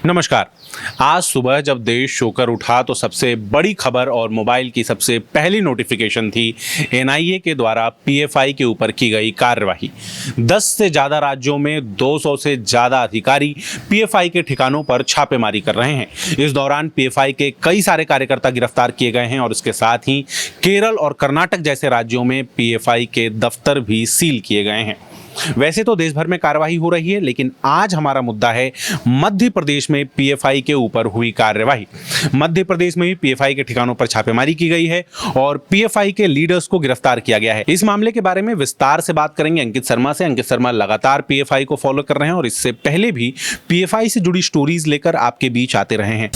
नमस्कार। आज सुबह जब देश सोकर उठा तो सबसे बड़ी खबर और मोबाइल की सबसे पहली नोटिफिकेशन थी एनआईए के द्वारा पीएफआई के ऊपर की गई कार्रवाई। 10 से ज़्यादा राज्यों में 200 से ज़्यादा अधिकारी पीएफआई के ठिकानों पर छापेमारी कर रहे हैं। इस दौरान पीएफआई के कई सारे कार्यकर्ता गिरफ्तार किए गए हैं और इसके साथ ही केरल और कर्नाटक जैसे राज्यों में पीएफआई के दफ्तर भी सील किए गए हैं। वैसे तो देश भर में कार्रवाई हो रही है, लेकिन आज हमारा मुद्दा है मध्य प्रदेश में पीएफआई के ऊपर हुई कार्रवाई। मध्य प्रदेश में भी पीएफआई के ठिकानों पर छापेमारी की गई है और पीएफआई के लीडर्स को गिरफ्तार किया गया है। इस मामले के बारे में विस्तार से बात करेंगे अंकित शर्मा से। अंकित शर्मा लगातार पीएफआई को फॉलो कर रहे हैं और इससे पहले भी पीएफआई से जुड़ी स्टोरीज लेकर आपके बीच आते रहे हैं।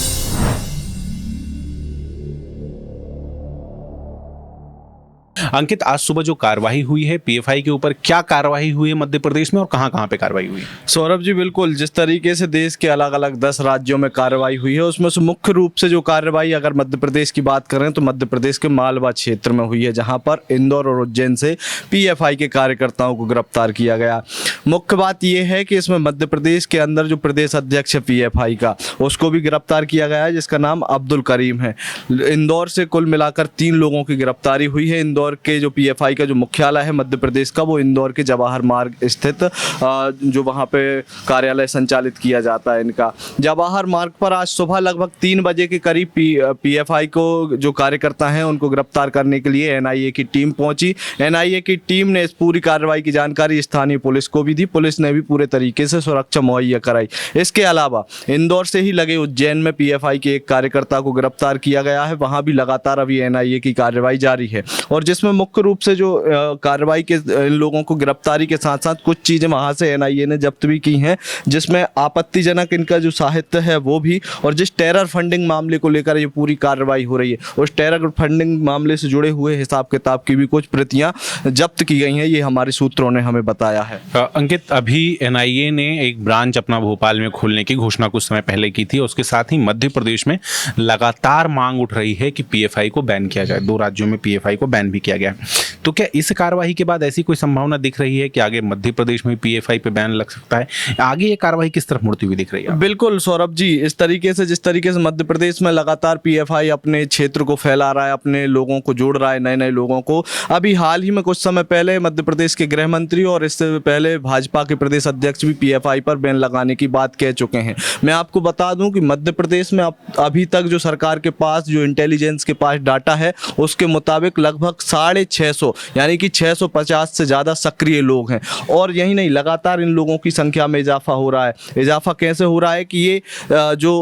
अंकित, आज सुबह जो कार्रवाई हुई है पीएफआई के ऊपर, क्या कार्रवाई हुई है मध्य प्रदेश में और कहां-कहां पे कार्रवाई हुई है? सौरभ जी, बिल्कुल जिस तरीके से देश के अलग अलग 10 राज्यों में कार्रवाई हुई है, उसमें से मुख्य रूप से जो कार्रवाई अगर मध्य प्रदेश की बात करें तो मध्य प्रदेश के मालवा क्षेत्र में हुई है, जहां पर इंदौर और उज्जैन से पीएफआई के कार्यकर्ताओं को गिरफ्तार किया गया। मुख्य बात यह है कि इसमें मध्य प्रदेश के अंदर जो प्रदेश अध्यक्ष है पीएफआई का, उसको भी गिरफ्तार किया गया है, जिसका नाम अब्दुल करीम है। इंदौर से कुल मिलाकर 3 लोगों की गिरफ्तारी हुई है। इंदौर के जो पीएफआई का जो मुख्यालय है मध्य प्रदेश का, वो इंदौर के जवाहर मार्ग स्थित जो वहाँ पे कार्यालय संचालित किया जाता है इनका, जवाहर मार्ग पर आज सुबह लगभग 3 बजे के करीब पीएफआई को जो कार्यकर्ता हैं उनको गिरफ्तार करने के लिए एनआईए की टीम पहुंची। एनआईए की टीम ने इस पूरी कार्रवाई की जानकारी स्थानीय पुलिस को भी दी। पुलिस ने भी पूरे तरीके से सुरक्षा मुहैया कराई। इसके अलावा इंदौर से ही लगे उज्जैन में पीएफआई के एक कार्यकर्ता को गिरफ्तार किया गया है। वहाँ भी लगातार अभी एनआईए की कार्रवाई जारी है और जिसमें मुख्य रूप से जो कार्रवाई के इन लोगों को गिरफ्तारी के साथ साथ कुछ चीजें वहां से एनआईए ने जब्त भी की हैं, जिसमें आपत्तिजनक इनका जो साहित्य है वो भी, और जिस टेरर फंडिंग मामले को लेकर ये पूरी कार्रवाई हो रही है, उस टेरर फंडिंग मामले से जुड़े हुए हिसाब किताब की भी कुछ प्रतियां जब्त की गई हैं, ये हमारे सूत्रों ने हमें बताया है। अंकित, अभी एनआईए ने एक ब्रांच अपना भोपाल में खोलने की घोषणा कुछ समय पहले की थी। उसके साथ ही मध्य प्रदेश में लगातार मांग उठ रही है कि पीएफआई को बैन किया जाए। 2 राज्यों में पीएफआई को बैन भी किया गया। तो क्या इस कार्रवाई के बाद ऐसी कोई संभावना दिख रही है कि आगे मध्य प्रदेश में पीएफआई पे बैन लग सकता है? आगे ये कार्रवाई किस तरफ मुड़ती हुई दिख रही है? बिल्कुल सौरभ जी, इस तरीके से जिस तरीके से मध्य प्रदेश में लगातार पीएफआई अपने क्षेत्र को फैला रहा है, अपने लोगों को जोड़ रहा है, नए नए लोगों को। अभी हाल ही में कुछ समय पहले मध्य प्रदेश के गृह मंत्री और इससे पहले भाजपा के प्रदेश अध्यक्ष भी पीएफआई पर बैन लगाने की बात कह चुके हैं। मैं आपको बता दूं कि मध्य प्रदेश में अभी तक जो सरकार के पास, जो इंटेलिजेंस के पास डाटा है, उसके मुताबिक लगभग 650 यानी कि 650 से ज़्यादा सक्रिय लोग हैं। और यही नहीं, लगातार इन लोगों की संख्या में इजाफा हो रहा है। इजाफा कैसे हो रहा है कि ये जो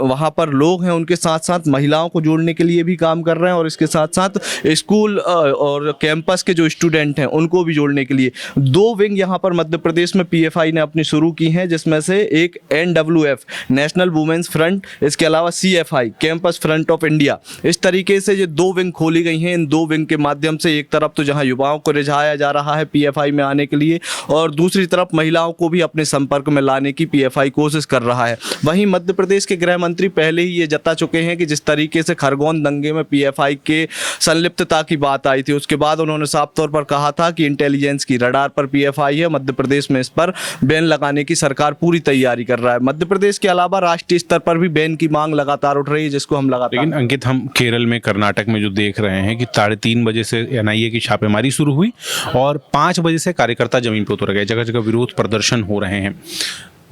वहाँ पर लोग हैं उनके साथ साथ महिलाओं को जोड़ने के लिए भी काम कर रहे हैं और इसके साथ साथ स्कूल और कैंपस के जो स्टूडेंट हैं उनको भी जोड़ने के लिए 2 विंग यहाँ पर मध्य प्रदेश में पीएफआई ने अपनी शुरू की हैं, जिसमें से एक NWF नेशनल वुमेन्स फ्रंट, इसके अलावा CFI campus front of India. इस तरीके से ये 2 विंग खोली गई हैं। इन 2 विंग के माध्यम से एक तरफ तो जहाँ युवाओं को रिझाया जा रहा है पीएफआई में आने के लिए, और दूसरी तरफ महिलाओं को भी अपने संपर्क में लाने की पीएफआई कोशिश कर रहा है। वहीं मध्य प्रदेश के गृह मंत्री पहले ही ये जता चुके हैं कि जिस तरीके से खरगोन दंगे में पीएफआई के संलिप्तता की बात आई थी, उसके बाद उन्होंने साफ तौर पर कहा था कि इंटेलिजेंस की रडार पर पीएफआई है। मध्य प्रदेश में इस पर बैन लगाने की सरकार पूरी तैयारी कर रहा है। मध्य प्रदेश के अलावा राष्ट्रीय स्तर पर भी बैन की मांग लगातार उठ रही है, जिसको हम लगातार। लेकिन अंकित, हम केरल में, कर्नाटक में जो देख रहे हैं कि 3:30 बजे से एनआईए की छापेमारी शुरू हुई और 5 बजे से कार्यकर्ता जमीन पर उतर गए। जगह जगह विरोध प्रदर्शन हो रहे हैं।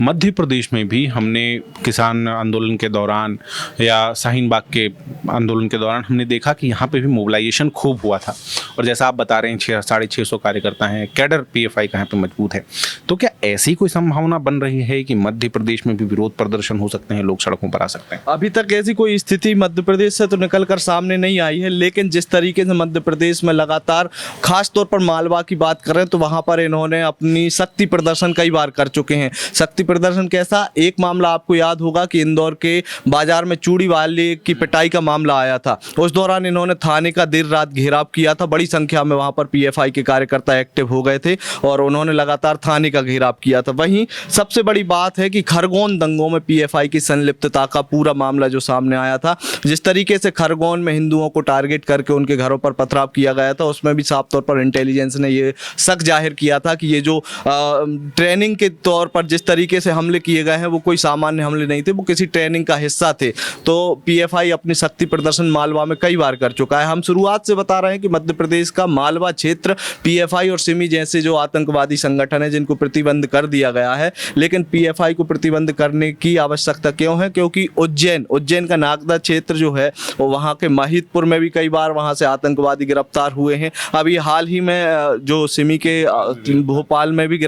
मध्य प्रदेश में भी हमने किसान आंदोलन के दौरान या शाहीन बाग के आंदोलन के दौरान हमने देखा कि यहाँ पे भी मोबिलाइजेशन खूब हुआ था और जैसा आप बता रहे हैं 650 कार्यकर्ता हैं, कैडर पीएफआई का यहाँ पे मजबूत है। तो क्या ऐसी कोई संभावना बन रही है कि मध्य प्रदेश में भी विरोध प्रदर्शन हो सकते हैं, लोग सड़कों पर आ सकते हैं? अभी तक ऐसी कोई स्थिति मध्य प्रदेश से तो निकल कर सामने नहीं आई है, लेकिन जिस तरीके से मध्य प्रदेश में लगातार, खास तौर पर मालवा की बात करें तो वहाँ पर इन्होंने अपनी शक्ति प्रदर्शन कई बार कर चुके हैं। शक्ति प्रदर्शन कैसा? एक मामला आपको याद होगा कि इंदौर के बाजार में चूड़ी वाले की पिटाई का मामला आया था। उस दौरान इन्होंने थाने का देर रात घेराव किया था। बड़ी संख्या में वहां पर पीएफआई के कार्यकर्ता एक्टिव हो गए थे और उन्होंने लगातार थाने का घेराव किया था। वहीं सबसे बड़ी बात है कि खरगोन दंगों में पीएफआई की संलिप्तता का पूरा मामला जो सामने आया था, जिस तरीके से खरगोन में हिंदुओं को टारगेट करके उनके घरों पर पथराव किया गया था, उसमें भी साफ तौर पर इंटेलिजेंस ने ये शक जाहिर किया था कि ये जो ट्रेनिंग के तौर पर जिस तरीके तरीके से हमले किए गए हैं वो कोई सामान्य हमले नहीं थे, वो किसी ट्रेनिंग का हिस्सा थे। तो पीएफआई अपनी शक्ति प्रदर्शन मालवा में कई बार कर चुका है। हम शुरुआत से बता रहे हैं कि मध्य प्रदेश का मालवा क्षेत्र पीएफआई और सिमी जैसे जो आतंकवादी संगठन है जिनको प्रतिबंध कर दिया गया है, लेकिन पीएफआई को प्रतिबंध करने की आवश्यकता क्यों है? क्योंकि उज्जैन का नागदा क्षेत्र जो है वो वहाँ के महिदपुर में भी कई बार वहाँ से आतंकवादी गिरफ्तार हुए हैं। अभी हाल ही में जो सिमी के भोपाल में भी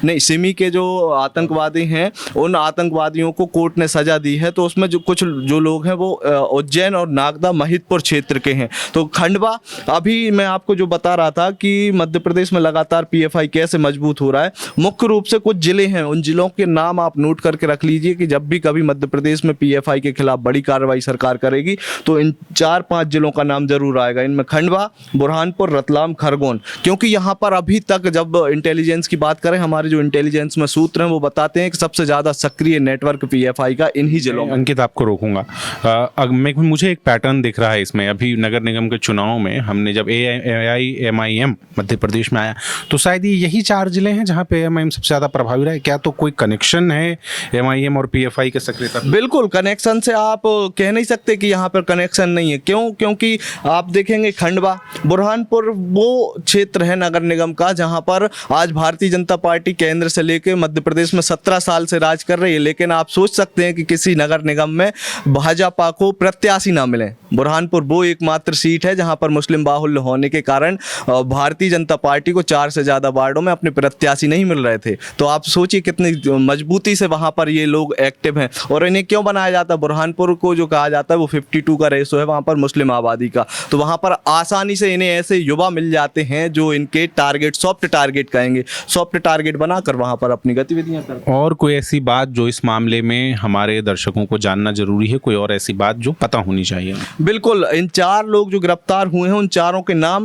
सिमी के जो आतंकवादी हैं उन आतंकवादियों को कोर्ट ने सजा दी है। तो उसमें जो लोग हैं वो उज्जैन और नागदा महिदपुर क्षेत्र के हैं। तो खंडवा, अभी मैं आपको जो बता रहा था कि मध्य प्रदेश में लगातार पीएफआई कैसे मजबूत हो रहा है, मुख्य रूप से कुछ जिले हैं, उन जिलों के नाम आप नोट करके रख लीजिए कि जब भी कभी मध्य प्रदेश में पीएफआई के खिलाफ बड़ी कार्रवाई सरकार करेगी तो इन 4-5 जिलों का नाम जरूर आएगा। इनमें खंडवा, बुरहानपुर, रतलाम, खरगोन, क्योंकि यहाँ पर अभी तक जब इंटेलिजेंस की बात करें, हमारे जो इंटेलिजेंस में सूत्र हैं वो बताते हैं कि सबसे ज़्यादा सक्रिय नेटवर्क पीएफआई का इन्हीं जिलों में। अंकित, आपको रोकूंगा। मुझे एक पैटर्न दिख रहा है इसमें। अभी नगर निगम के चुनाव में हमने जब AIMIM मध्य प्रदेश में आया तो शायद यही 4 जिले हैं जहाँ पे AIMIM सबसे ज़्यादा प्रभावी रहा है। क्या तो कोई कनेक्शन है MIM और PFI के सक्रियता? बिल्कुल, कनेक्शन से आप कह नहीं सकते कि यहाँ पर कनेक्शन नहीं है। क्यों? क्योंकि आप देखेंगे खंडवा, बुरहानपुर वो क्षेत्र है नगर निगम का जहाँ पर आज भारतीय जनता पार्टी केंद्र से लेकर मध्य प्रदेश में 17 साल से राज कर रही है, लेकिन आप सोच सकते हैं कि किसी नगर निगम में भाजपा को प्रत्याशी ना मिले। बुरहानपुर वो एकमात्र सीट है जहां पर मुस्लिम बाहुल्य होने के कारण भारतीय जनता पार्टी को 4 से ज़्यादा वार्डों में अपने प्रत्याशी नहीं मिल रहे थे। तो आप सोचिए कितनी मजबूती से वहां पर ये लोग एक्टिव हैं। और इन्हें क्यों बनाया जाता है? बुरहानपुर को जो कहा जाता है वो 52 का रेशो है वहां पर मुस्लिम आबादी का, तो वहां पर आसानी से इन्हें ऐसे युवा मिल जाते हैं जो इनके टारगेट, सॉफ्ट टारगेट कहेंगे, सॉफ्ट टारगेट बनाकर वहां पर अपनी गतिविधियां करते हैं। और कोई ऐसी बात जो इस मामले में हमारे दर्शकों को जानना जरूरी है? कोई और ऐसी बात जो पता होनी चाहिए? बिल्कुल, इन 4 लोग जो गिरफ्तार हुए हैं उन चारों के नाम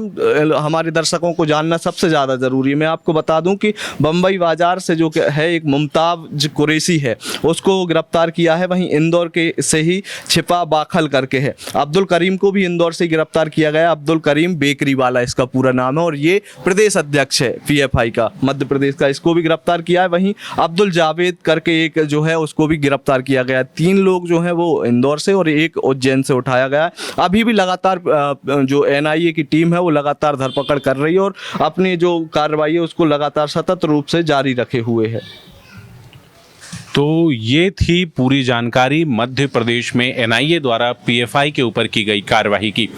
हमारे दर्शकों को जानना सबसे ज़्यादा ज़रूरी है। मैं आपको बता दूं कि बम्बई बाजार से जो है एक मुमताज कुरैशी है, उसको गिरफ्तार किया है। वहीं इंदौर के से ही छिपा बाखल करके है। अब्दुल करीम को भी इंदौर से गिरफ्तार किया गया। अब्दुल करीम बेकरी वाला इसका पूरा नाम है और ये प्रदेश अध्यक्ष है पीएफआई का मध्य प्रदेश का, इसको भी गिरफ्तार किया है। वहीं अब्दुल जावेद करके एक जो है उसको भी गिरफ्तार किया गया। 3 लोग जो हैं वो इंदौर से और एक उज्जैन से उठाया गया। अभी भी लगातार जो एनआईए की टीम है वो लगातार धरपकड़ कर रही है और अपनी जो कार्रवाई है उसको लगातार सतत रूप से जारी रखे हुए है। तो ये थी पूरी जानकारी मध्य प्रदेश में एनआईए द्वारा पीएफआई के ऊपर की गई कार्रवाई की।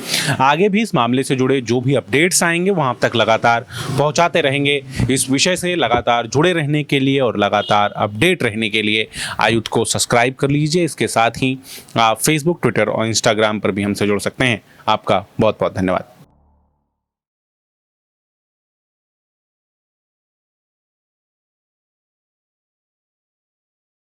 आगे भी इस मामले से जुड़े जो भी अपडेट्स आएंगे वहां तक लगातार पहुंचाते रहेंगे। इस विषय से लगातार जुड़े रहने के लिए और लगातार अपडेट रहने के लिए आयुध को सब्सक्राइब कर लीजिए। इसके साथ ही आप फेसबुक, ट्विटर और इंस्टाग्राम पर भी हमसे जुड़ सकते हैं। आपका बहुत बहुत धन्यवाद।